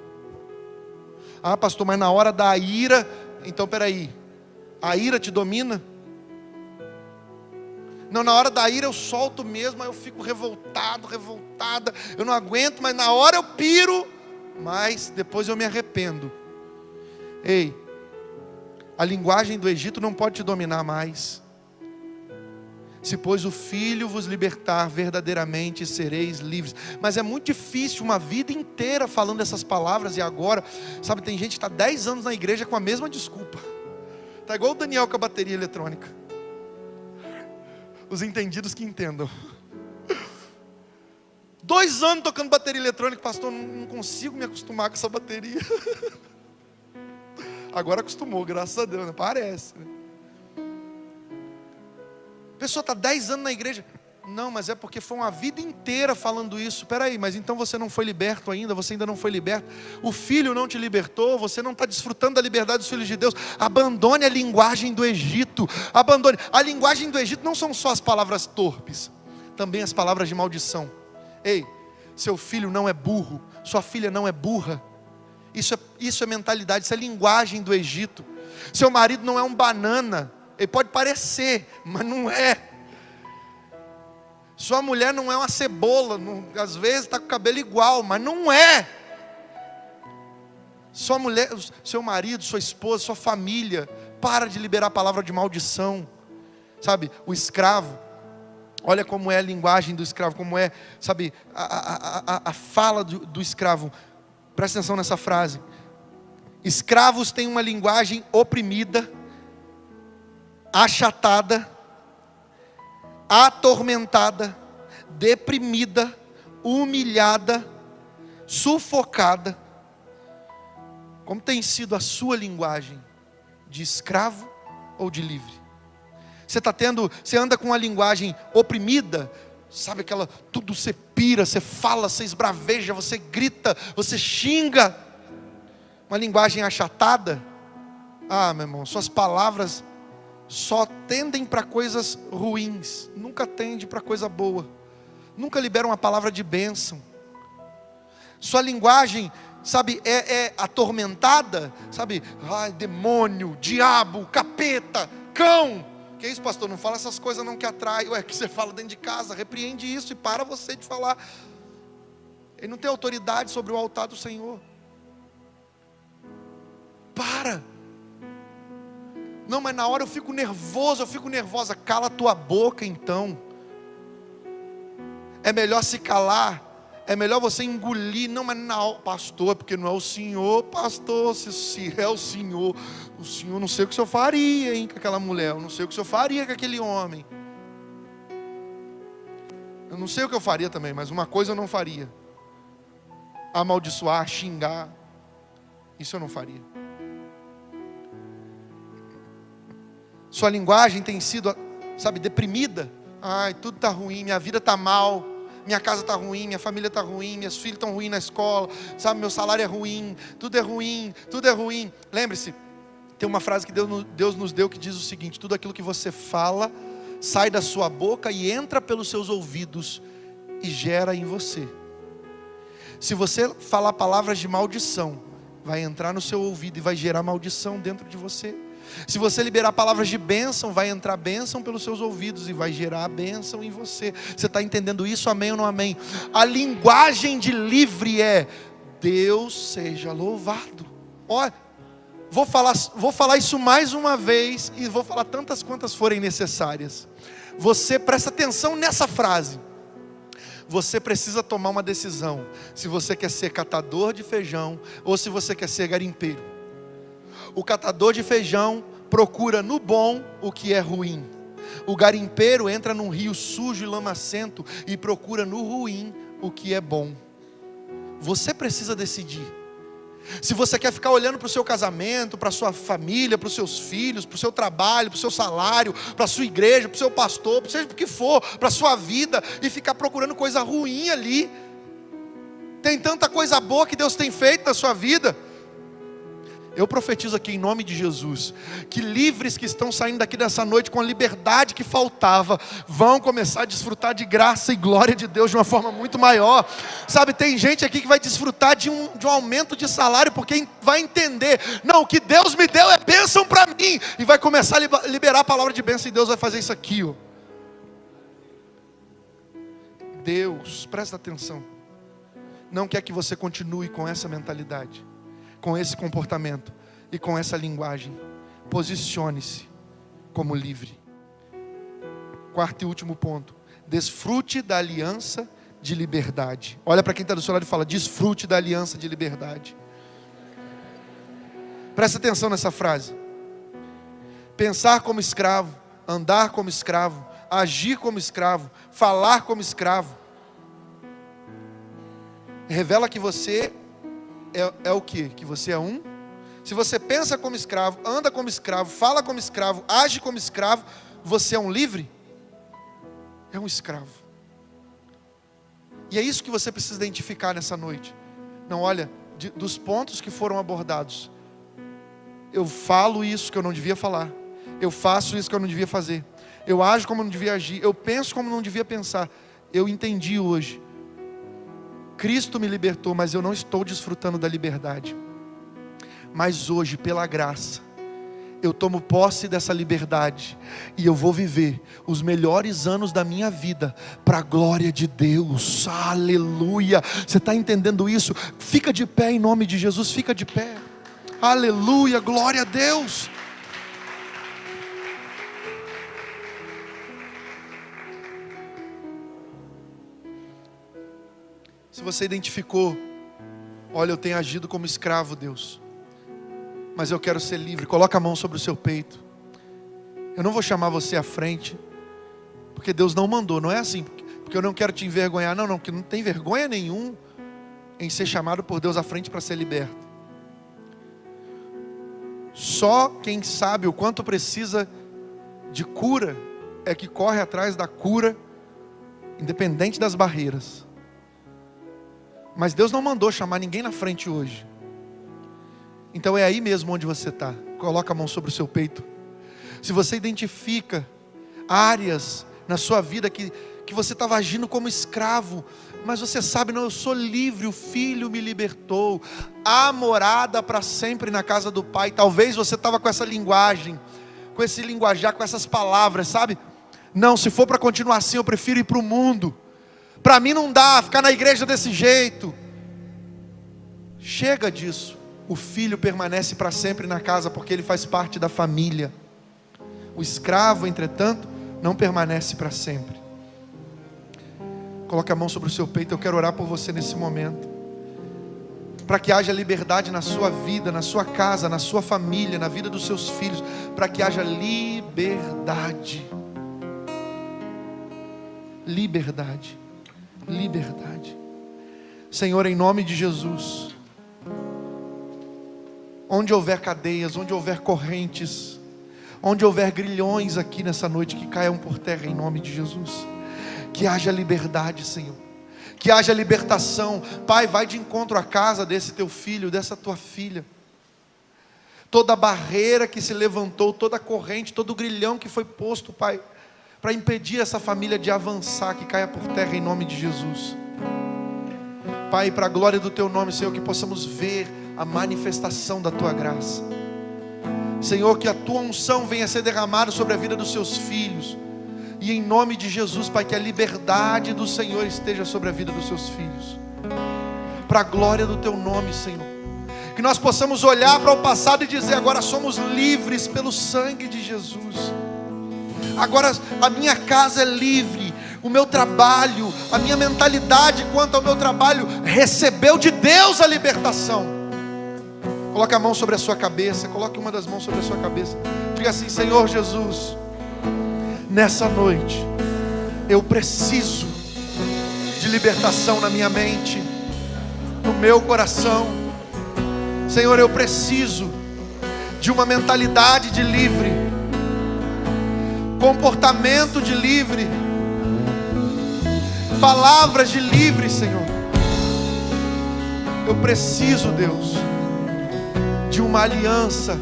Ah, pastor, mas na hora da ira, então peraí, a ira te domina? Não, na hora da ira eu solto mesmo, aí eu fico revoltada, eu não aguento, mas na hora eu piro, mas depois eu me arrependo. Ei, a linguagem do Egito não pode te dominar mais. Se pois o Filho vos libertar, verdadeiramente sereis livres. Mas é muito difícil uma vida inteira falando essas palavras. E agora, tem gente que está 10 anos na igreja com a mesma desculpa. Está igual o Daniel com a bateria eletrônica. Os entendidos que entendam. 2 anos tocando bateria eletrônica. Pastor, não consigo me acostumar com essa bateria. Agora acostumou, graças a Deus, né? Parece, né? A pessoa está 10 anos na igreja. Não, mas é porque foi uma vida inteira falando isso. Espera aí, mas então você não foi liberto ainda? Você ainda não foi liberto? O Filho não te libertou? Você não está desfrutando da liberdade dos filhos de Deus? Abandone a linguagem do Egito. Abandone. A linguagem do Egito não são só as palavras torpes, também as palavras de maldição. Ei, seu filho não é burro, sua filha não é burra. Isso é mentalidade, isso é linguagem do Egito. Seu marido não é um banana. Ele pode parecer, mas não é. Sua mulher não é uma cebola, às vezes está com o cabelo igual, mas não é. Sua mulher, seu marido, sua esposa, sua família, para de liberar a palavra de maldição. O escravo, olha como é a linguagem do escravo, como é, a fala do escravo. Presta atenção nessa frase. Escravos têm uma linguagem oprimida, achatada, atormentada, deprimida, humilhada, sufocada. Como tem sido a sua linguagem? De escravo ou de livre? Você anda com uma linguagem oprimida, tudo você pira, você fala, você esbraveja, você grita, você xinga. Uma linguagem achatada? Ah, meu irmão, suas palavras só tendem para coisas ruins, nunca tende para coisa boa, nunca libera uma palavra de bênção. Sua linguagem, é atormentada, ai, demônio, diabo, capeta, cão. Que isso, pastor? Não fala essas coisas não que atrai. Ué, que você fala dentro de casa, repreende isso e para você de falar. Ele não tem autoridade sobre o altar do Senhor. Para. Não, mas na hora eu fico nervosa. Cala a tua boca então. é melhor se calar, é melhor você engolir. Não, mas não, pastor, porque não é o senhor, pastor. Se é o senhor não sei o que o senhor faria, hein, com aquela mulher. Eu não sei o que o senhor faria com aquele homem. Eu não sei o que eu faria também, mas uma coisa eu não faria: amaldiçoar, xingar. Isso eu não faria. Sua linguagem tem sido, sabe, deprimida. Ai, tudo está ruim, minha vida está mal, minha casa está ruim, minha família está ruim, meus filhos estão ruins na escola, sabe, meu salário é ruim, tudo é ruim, tudo é ruim. Lembre-se, tem uma frase que Deus nos deu que diz o seguinte: tudo aquilo que você fala sai da sua boca e entra pelos seus ouvidos e gera em você. Se você falar palavras de maldição, vai entrar no seu ouvido e vai gerar maldição dentro de você. Se você liberar palavras de bênção, vai entrar bênção pelos seus ouvidos e vai gerar bênção em você. Você está entendendo isso? Amém ou não amém? A linguagem de livre é: Deus seja louvado. Olha, vou falar isso mais uma vez e vou falar tantas quantas forem necessárias. Você presta atenção nessa frase. Você precisa tomar uma decisão: se você quer ser catador de feijão ou se você quer ser garimpeiro. O catador de feijão procura no bom o que é ruim. O garimpeiro entra num rio sujo e lamacento e procura no ruim o que é bom. Você precisa decidir. Se você quer ficar olhando para o seu casamento, para a sua família, para os seus filhos, para o seu trabalho, para o seu salário, para a sua igreja, para o seu pastor, seja para o que for, para a sua vida, e ficar procurando coisa ruim ali. Tem tanta coisa boa que Deus tem feito na sua vida. Eu profetizo aqui em nome de Jesus, que livres que estão saindo daqui dessa noite com a liberdade que faltava, vão começar a desfrutar de graça e glória de Deus de uma forma muito maior. Sabe, tem gente aqui que vai desfrutar de um aumento de salário, porque vai entender: não, o que Deus me deu é bênção para mim, e vai começar a liberar a palavra de bênção, e Deus vai fazer isso aqui, ó. Deus, presta atenção, não quer que você continue com essa mentalidade, com esse comportamento e com essa linguagem. Posicione-se como livre. Quarto e último ponto: desfrute da aliança de liberdade. Olha para quem está do seu lado e fala: desfrute da aliança de liberdade. Presta atenção nessa frase. Pensar como escravo, andar como escravo, agir como escravo, falar como escravo, revela que você é o quê? Que você é um. Se você pensa como escravo, anda como escravo, fala como escravo, age como escravo, você é um livre? É um escravo. E é isso que você precisa identificar nessa noite. Não, olha, dos pontos que foram abordados, eu falo isso que eu não devia falar, eu faço isso que eu não devia fazer, eu ajo como eu não devia agir, eu penso como eu não devia pensar. Eu entendi hoje, Cristo me libertou, mas eu não estou desfrutando da liberdade. Mas hoje, pela graça, eu tomo posse dessa liberdade e eu vou viver os melhores anos da minha vida para a glória de Deus. Aleluia! Você está entendendo isso? Fica de pé em nome de Jesus, fica de pé. Aleluia, glória a Deus. Se você identificou: olha, eu tenho agido como escravo, Deus, mas eu quero ser livre, coloca a mão sobre o seu peito. Eu não vou chamar você à frente, porque Deus não mandou, não é assim, porque eu não quero te envergonhar, não, porque não tem vergonha nenhum em ser chamado por Deus à frente para ser liberto. Só quem sabe o quanto precisa de cura é que corre atrás da cura, independente das barreiras. Mas Deus não mandou chamar ninguém na frente hoje. Então é aí mesmo onde você está. Coloca a mão sobre o seu peito. Se você identifica áreas na sua vida que você estava agindo como escravo, mas você sabe: não, eu sou livre, o Filho me libertou, há morada para sempre na casa do Pai. Talvez você estava com essa linguagem, com esse linguajar, com essas palavras, sabe? Não, se for para continuar assim, eu prefiro ir para o mundo. Para mim não dá ficar na igreja desse jeito. Chega disso. O filho permanece para sempre na casa, porque ele faz parte da família. O escravo, entretanto, não permanece para sempre. Coloque a mão sobre o seu peito. Eu quero orar por você nesse momento, para que haja liberdade na sua vida, na sua casa, na sua família, na vida dos seus filhos, para que haja liberdade. Liberdade. Liberdade. Senhor, em nome de Jesus, onde houver cadeias, onde houver correntes, onde houver grilhões aqui nessa noite, que caiam por terra em nome de Jesus. Que haja liberdade, Senhor. Que haja libertação. Pai, vai de encontro à casa desse teu filho, dessa tua filha. Toda barreira que se levantou, toda corrente, todo grilhão que foi posto, Pai, para impedir essa família de avançar, que caia por terra em nome de Jesus. Pai, para a glória do teu nome, Senhor, que possamos ver a manifestação da tua graça. Senhor, que a tua unção venha a ser derramada sobre a vida dos seus filhos. E em nome de Jesus, Pai, que a liberdade do Senhor esteja sobre a vida dos seus filhos. Para a glória do teu nome, Senhor. Que nós possamos olhar para o passado e dizer: agora somos livres pelo sangue de Jesus. Agora a minha casa é livre. O meu trabalho, a minha mentalidade quanto ao meu trabalho recebeu de Deus a libertação. Coloque a mão sobre a sua cabeça. Coloque uma das mãos sobre a sua cabeça. Diga assim: Senhor Jesus, nessa noite eu preciso de libertação na minha mente, no meu coração. Senhor, eu preciso de uma mentalidade de livre, comportamento de livre, palavras de livre, Senhor. Eu preciso, Deus, de uma aliança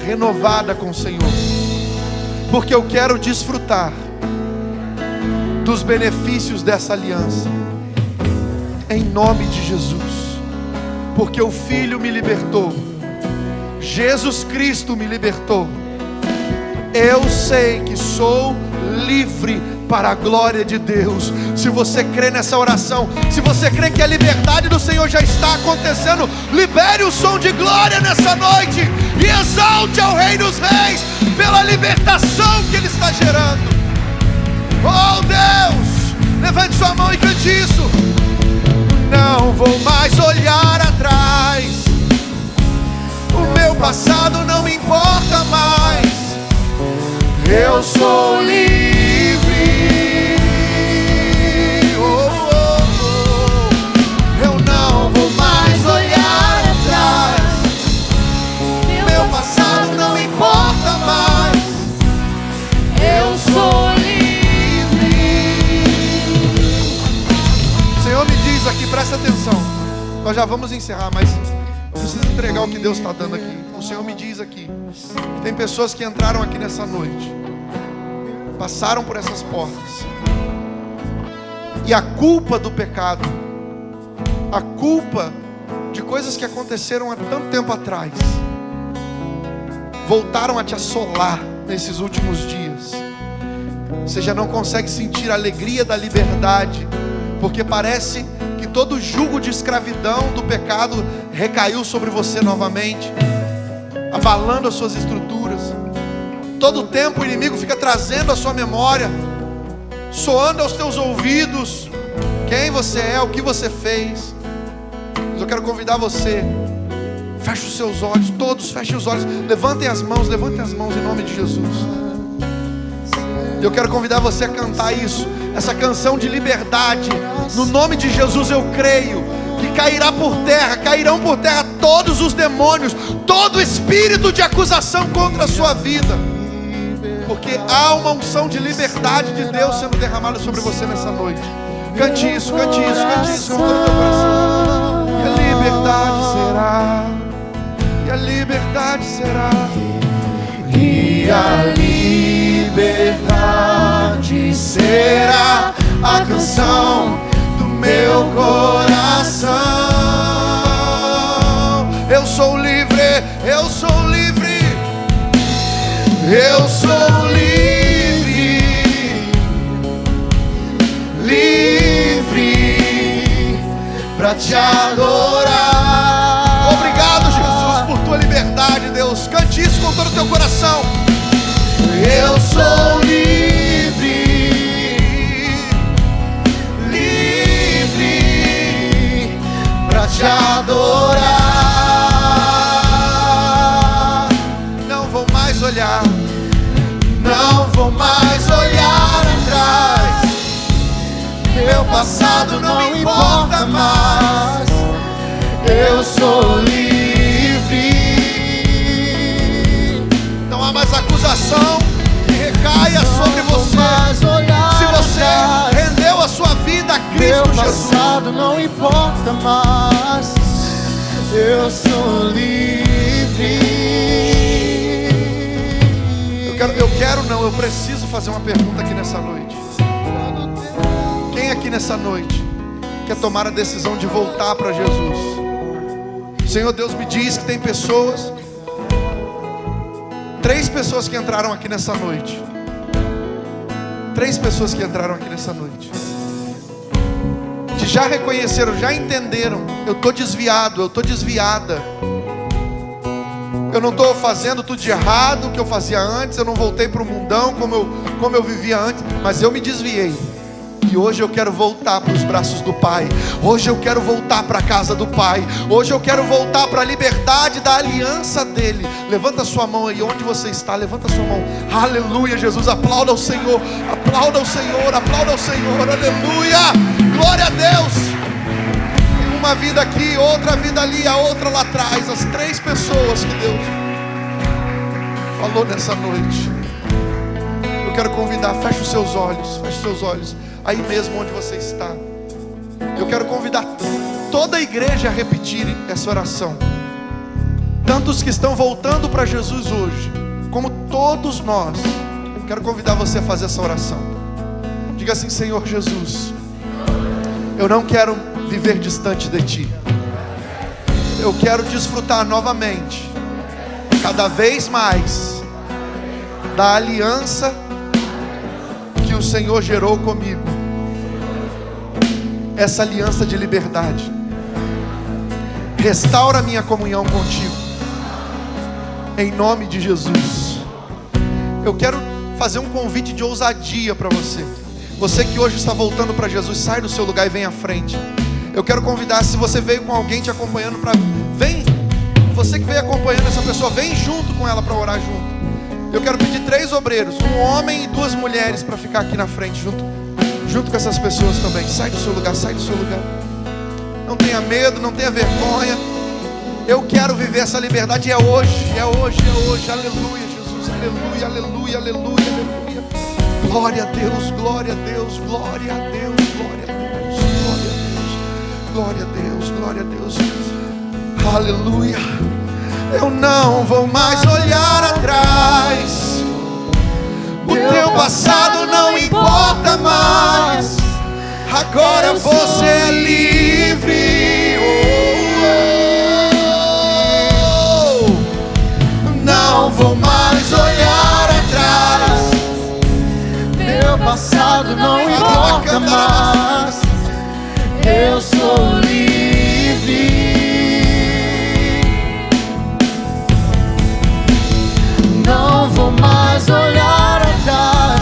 renovada com o Senhor, porque eu quero desfrutar dos benefícios dessa aliança, em nome de Jesus. Porque o Filho me libertou, Jesus Cristo me libertou. Eu sei que sou livre para a glória de Deus. Se você crê nessa oração, se você crê que a liberdade do Senhor já está acontecendo, libere o som de glória nessa noite e exalte ao Rei dos Reis pela libertação que Ele está gerando. Oh Deus, levante sua mão e cante isso. Não vou mais olhar atrás, o meu passado não me importa mais. Eu sou livre. Oh, oh, oh. Eu não vou mais olhar atrás, meu passado não me importa mais. Eu sou livre. O Senhor me diz aqui, presta atenção, nós já vamos encerrar, mas eu preciso entregar o que Deus está dando aqui. O Senhor me diz aqui que tem pessoas que entraram aqui nessa noite, passaram por essas portas, e a culpa do pecado, a culpa de coisas que aconteceram há tanto tempo atrás, voltaram a te assolar nesses últimos dias. Você já não consegue sentir a alegria da liberdade, porque parece que todo jugo de escravidão do pecado recaiu sobre você novamente, abalando as suas estruturas. Todo tempo o inimigo fica trazendo a sua memória, soando aos teus ouvidos quem você é, o que você fez. Mas eu quero convidar você, feche os seus olhos, todos fechem os olhos, levantem as mãos em nome de Jesus. E eu quero convidar você a cantar isso, essa canção de liberdade. No nome de Jesus eu creio que cairão por terra todos os demônios, todo espírito de acusação contra a sua vida, porque há uma unção de liberdade de Deus sendo derramada sobre você nessa noite. Cante isso com todo o teu coração. E a liberdade será, e a liberdade será, e a liberdade será a canção do meu coração. Eu sou livre, eu sou livre, eu sou livre, livre para te adorar. Obrigado, Jesus, por tua liberdade, Deus. Cante isso com todo o teu coração. Eu sou livre, te adorar. Não vou mais olhar, não vou mais olhar atrás. Meu passado não importa mais. Eu sou livre. não há mais acusação que recaia sobre você. Se você rendeu a sua vida a Cristo Jesus, meu passado não importa mais. Eu sou livre. Eu preciso fazer uma pergunta aqui nessa noite. Quem aqui nessa noite quer tomar a decisão de voltar para Jesus? Senhor Deus me diz que tem pessoas, 3 pessoas que entraram aqui nessa noite. 3 pessoas que entraram aqui nessa noite, que já reconheceram, já entenderam: eu estou desviado, eu estou desviada. Eu não estou fazendo tudo de errado que eu fazia antes. Eu não voltei para o mundão como eu vivia antes, mas eu me desviei. E hoje eu quero voltar para os braços do Pai. Hoje eu quero voltar para a casa do Pai. Hoje eu quero voltar para a liberdade da aliança dEle. Levanta a sua mão aí onde você está. Levanta a sua mão. Aleluia, Jesus. Aplauda o Senhor. Aplauda o Senhor. Aplauda o Senhor. Aleluia. Glória a Deus. Uma vida aqui, outra vida ali, a outra lá atrás. As 3 pessoas que Deus falou nessa noite. Eu quero convidar, feche os seus olhos. Feche os seus olhos aí mesmo onde você está. Eu quero convidar toda a igreja a repetir essa oração. Tanto os que estão voltando para Jesus hoje, como todos nós. Eu quero convidar você a fazer essa oração. Diga assim: Senhor Jesus, eu não quero viver distante de Ti. Eu quero desfrutar novamente, cada vez mais, da aliança que o Senhor gerou comigo. Essa aliança de liberdade. Restaura minha comunhão contigo, em nome de Jesus. Eu quero fazer um convite de ousadia para você. Você que hoje está voltando para Jesus, sai do seu lugar e vem à frente. Eu quero convidar, se você veio com alguém te acompanhando, vem. Você que veio acompanhando essa pessoa, vem junto com ela para orar junto. Eu quero pedir 3 obreiros, um homem e 2 mulheres, para ficar aqui na frente junto com essas pessoas também. Sai do seu lugar, sai do seu lugar. Não tenha medo, não tenha vergonha. Eu quero viver essa liberdade. É hoje, é hoje, é hoje. Aleluia, Jesus, aleluia, aleluia, aleluia, aleluia. Glória a Deus, glória a Deus, glória a Deus, glória a Deus, glória a Deus, glória a Deus, glória a Deus. Aleluia. Eu não vou mais olhar atrás. O teu passado não importa mais. Agora você é livre. Não vou mais olhar atrás. Meu passado não importa mais. Eu sou livre. Não vou mais olhar atrás.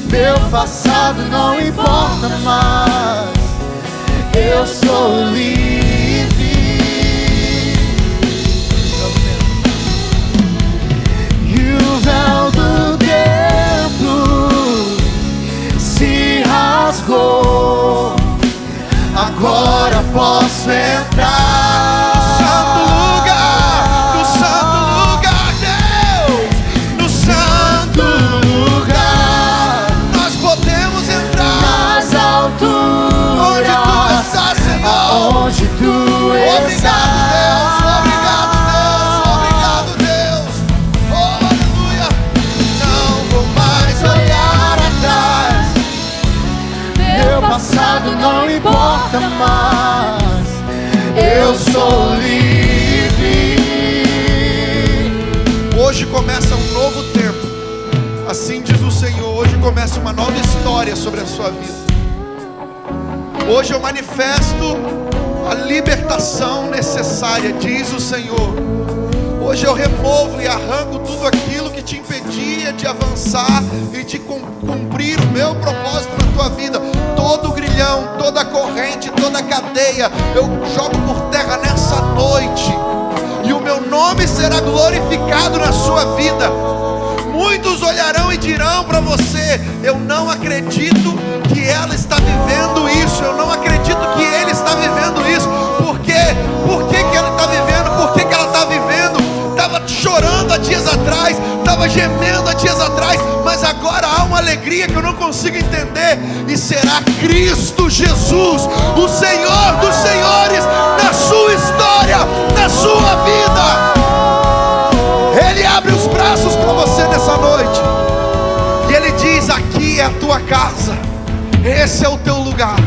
Meu passado não importa mais. Eu sou livre. E o véu do templo se rasgou. Agora posso entrar. Onde tu estás. Obrigado, Deus. Oh, aleluia. Não vou mais olhar atrás. Meu passado não importa mais. Eu sou livre. Hoje começa um novo tempo. Assim diz o Senhor. Hoje começa uma nova história sobre a sua vida. Hoje eu manifesto a libertação necessária, diz o Senhor. Hoje eu removo e arranco tudo aquilo que te impedia de avançar e de cumprir o meu propósito na tua vida. Todo grilhão grilhão, toda corrente, toda cadeia, eu jogo por terra nessa noite. E o meu nome será glorificado na sua vida. Muitos olharão e dirão para você: eu não acredito que ela está vivendo isso, eu não acredito que ele está vivendo isso. Por quê? Por que que ela está vivendo? Por que que ela está vivendo? Estava chorando há dias atrás, estava gemendo há dias atrás, mas agora há uma alegria que eu não consigo entender. E será Cristo Jesus, o Senhor dos senhores, na sua história, na sua vida. Ele abre os braços para você nessa noite, e Ele diz: aqui é a tua casa, esse é o teu lugar,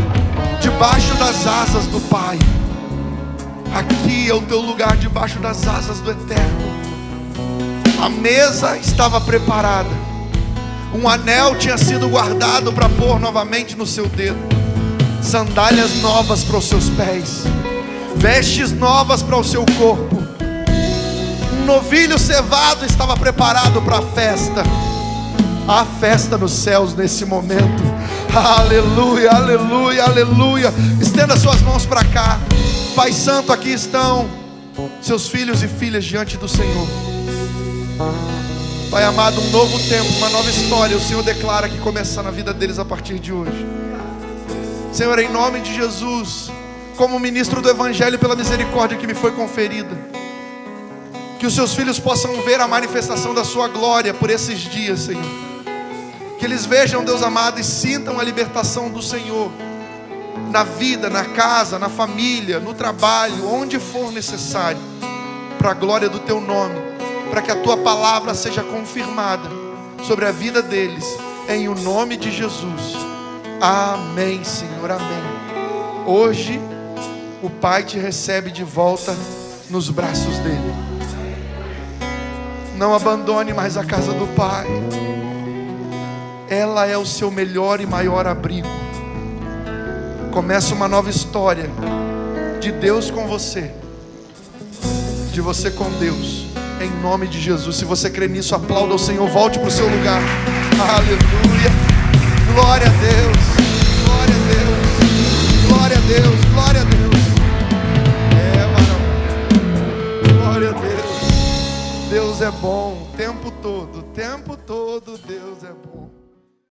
debaixo das asas do Pai. Aqui é o teu lugar, debaixo das asas do Eterno. A mesa estava preparada, um anel tinha sido guardado para pôr novamente no seu dedo, sandálias novas para os seus pés, vestes novas para o seu corpo. Um novilho cevado estava preparado para a festa. Há festa nos céus nesse momento. Aleluia, aleluia, aleluia. Estenda suas mãos para cá. Pai Santo, aqui estão seus filhos e filhas diante do Senhor. Pai amado, um novo tempo, uma nova história, o Senhor declara que começa na vida deles a partir de hoje. Senhor, em nome de Jesus, como ministro do Evangelho, pela misericórdia que me foi conferida, que os seus filhos possam ver a manifestação da sua glória por esses dias, Senhor. Que eles vejam, Deus amado, e sintam a libertação do Senhor na vida, na casa, na família, no trabalho, onde for necessário, para a glória do teu nome, para que a tua palavra seja confirmada sobre a vida deles, em o nome de Jesus. Amém, Senhor, amém. Hoje o Pai te recebe de volta nos braços dele. Não abandone mais a casa do Pai. Ela é o seu melhor e maior abrigo. Começa uma nova história de Deus com você, de você com Deus, em nome de Jesus. Se você crê nisso, aplauda o Senhor, volte para o seu lugar. Aleluia, glória a Deus, glória a Deus, glória a Deus, glória a Deus. Glória a Deus. Deus é bom o tempo todo Deus é bom.